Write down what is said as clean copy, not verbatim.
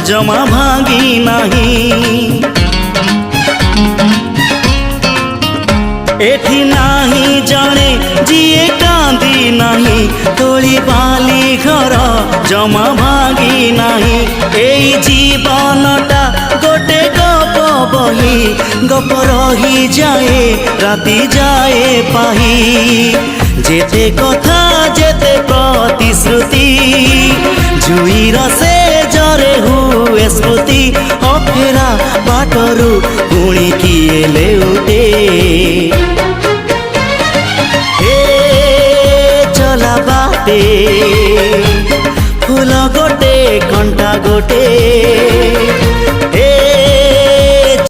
जमा भांगी नहीं। एठी नाही जाने जिए कांदी नहीं, तोली बाली घर जमा भांगी नहीं। एई जीवनटा गोटे गप बही, गप रही जाए राति जाए पाही। जेते कथा जेते प्रतिश्रुति, जुईर से जरे हुए स्मृति। अफेरा बाटरू पुणी किए लेउटे, चला बाटे फूल गोटे कंटा गोटे।